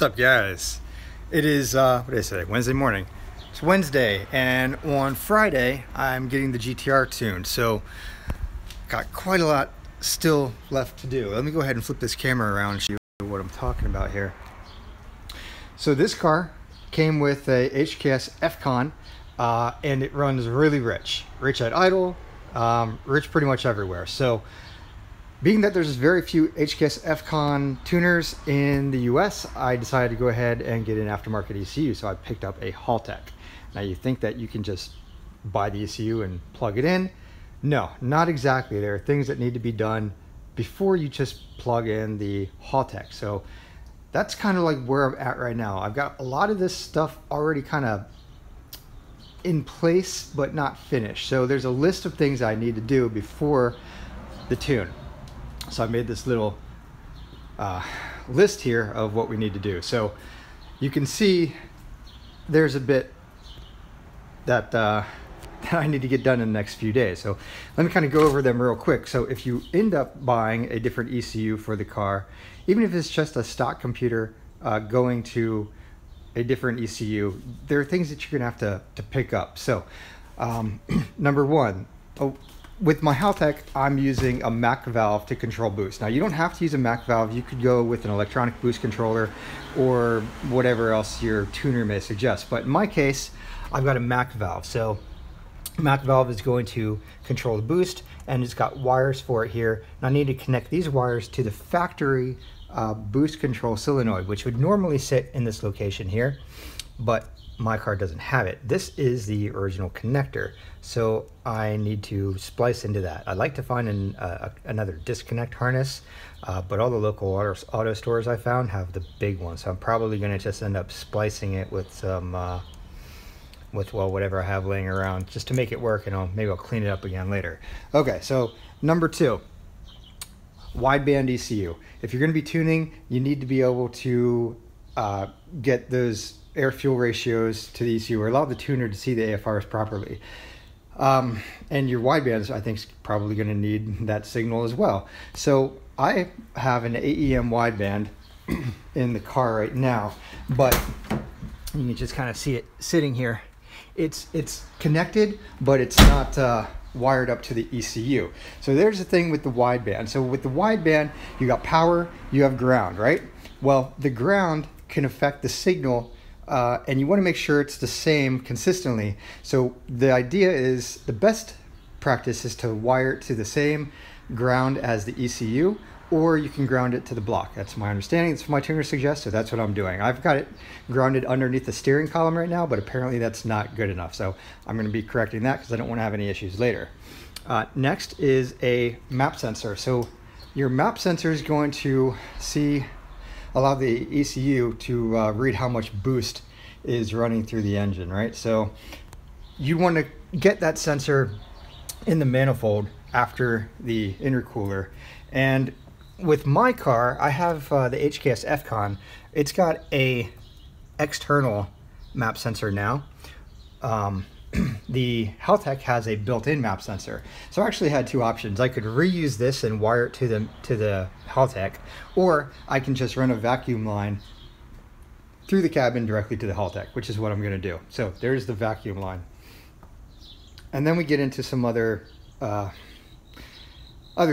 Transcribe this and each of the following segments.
up, guys? It is what did I say? Wednesday morning. It's Wednesday, and on Friday I'm getting the GTR tuned. So got quite a lot still left to do. Let me go ahead and flip this camera around and show you what I'm talking about here. So this car came with a HKS FCon, and it runs really rich at idle, rich pretty much everywhere. So being that there's very few HKS FCon tuners in the US, I decided to go ahead and get an aftermarket ECU. So I picked up a Haltech. Now you think that you can just buy the ECU and plug it in. No, not exactly. There are things that need to be done before you just plug in the Haltech. So that's kind of like where I'm at right now. I've got a lot of this stuff already kind of in place, but not finished. So there's a list of things I need to do before the tune. So I made this little list here of what we need to do. So you can see there's a bit that, that I need to get done in the next few days. So let me kind of go over them real quick. So if you end up buying a different ECU for the car, even if it's just a stock computer going to a different ECU, there are things that you're gonna have to pick up. So number one, with my Haltech, I'm using a Mac valve to control boost. Now you don't have to use a Mac valve. You could go with an electronic boost controller or whatever else your tuner may suggest. But in my case, I've got a Mac valve. So Mac valve is going to control the boost, and it's got wires for it here. And I need to connect these wires to the factory boost control solenoid, which would normally sit in this location here, but my car doesn't have it. This is the original connector, so I need to splice into that. I'd like to find another disconnect harness, but all the local auto stores I found have the big one, so I'm probably going to just end up splicing it with some well, whatever I have laying around, just to make it work, and maybe I'll clean it up again later. Okay, so number two, wideband ECU. If you're going to be tuning, you need to be able to get those air-fuel ratios to the ECU, or allow the tuner to see the AFRs properly. And your widebands, I think, is probably going to need that signal as well. So I have an AEM wideband in the car right now, but you can just kind of see it sitting here. It's connected, but it's not wired up to the ECU. So there's the thing with the wideband. So with the wideband, you got power, you have ground, right? Well, the ground can affect the signal, and you want to make sure it's the same consistently. So the idea is, the best practice is to wire it to the same ground as the ECU, or you can ground it to the block. That's my understanding. That's what my tuner suggests, so that's what I'm doing. I've got it grounded underneath the steering column right now, but apparently that's not good enough. So I'm going to be correcting that because I don't want to have any issues later. Next is a map sensor. So your map sensor is going to allow the ECU to read how much boost is running through the engine, right? So you want to get that sensor in the manifold after the intercooler. And with my car, I have the HKS FCon. It's got a external map sensor now. The Haltech has a built-in map sensor. So I actually had two options. I could reuse this and wire it to the Haltech, or I can just run a vacuum line through the cabin directly to the Haltech, which is what I'm going to do. So there's the vacuum line. And then we get into some other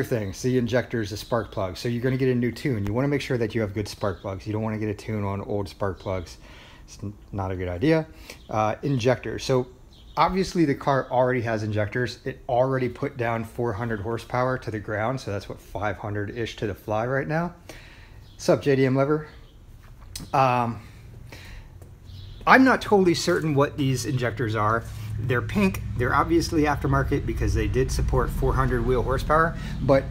things, the injectors, the spark plugs. So you're going to get a new tune. You want to make sure that you have good spark plugs. You don't want to get a tune on old spark plugs. It's not a good idea. Injectors. So obviously the car already has injectors. It already put down 400 horsepower to the ground. So that's what, 500-ish to the fly right now. What's up, JDM Lever? I'm not totally certain what these injectors are. They're pink. They're obviously aftermarket because they did support 400 wheel horsepower, but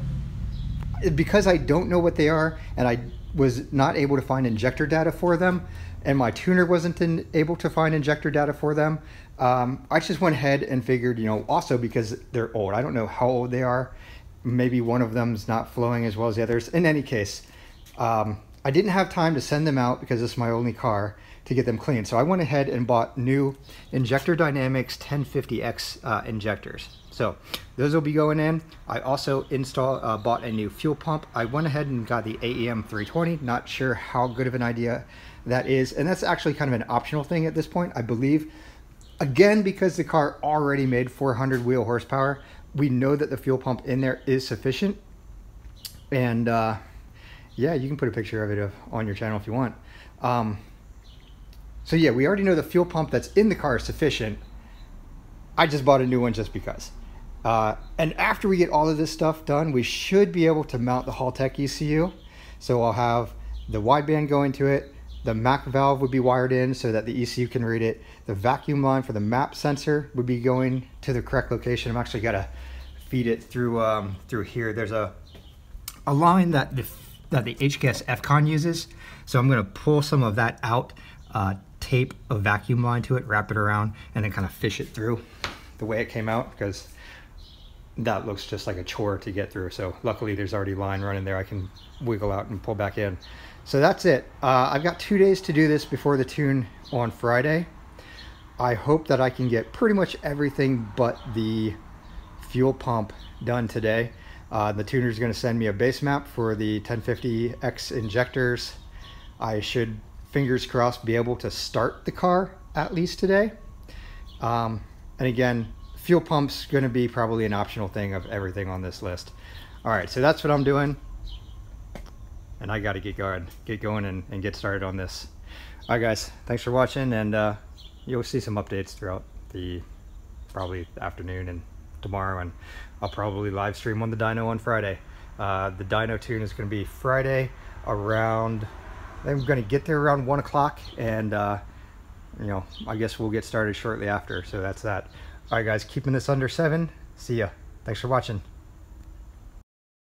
because I don't know what they are, and I was not able to find injector data for them, and my tuner wasn't able to find injector data for them, I just went ahead and figured, also because they're old, I don't know how old they are, maybe one of them's not flowing as well as the others. In any case, I didn't have time to send them out because this is my only car to get them clean. So I went ahead and bought new Injector Dynamics 1050X injectors. So those will be going in. I also bought a new fuel pump. I went ahead and got the AEM 320. Not sure how good of an idea that is. And that's actually kind of an optional thing at this point, I believe. Again, because the car already made 400 wheel horsepower, we know that the fuel pump in there is sufficient. And yeah, you can put a picture of it on your channel if you want. So yeah, we already know the fuel pump that's in the car is sufficient. I just bought a new one just because. And after we get all of this stuff done, we should be able to mount the Haltech ECU. So I'll have the wideband go into it. The MAC valve would be wired in so that the ECU can read it. The vacuum line for the map sensor would be going to the correct location. I'm actually got to feed it through through here. There's a line that the HKS FCON uses. So I'm going to pull some of that out, tape a vacuum line to it, wrap it around, and then kind of fish it through the way it came out, because that looks just like a chore to get through. So luckily there's already line running there. I can wiggle out and pull back in. So that's it. I've got 2 days to do this before the tune on Friday. I hope that I can get pretty much everything but the fuel pump done today. The tuner is going to send me a base map for the 1050X injectors. I should, fingers crossed, be able to start the car at least today. And again, fuel pump's going to be probably an optional thing of everything on this list. All right, so that's what I'm doing. And I got to get going and get started on this. All right, guys, thanks for watching, and you'll see some updates throughout the probably afternoon and tomorrow, and I'll probably live stream on the dyno on Friday. The dyno tune is going to be Friday around, I'm going to get there around 1 o'clock, and you know, I guess we'll get started shortly after. So that's that. All right, guys, keeping this under 7. See ya. Thanks for watching.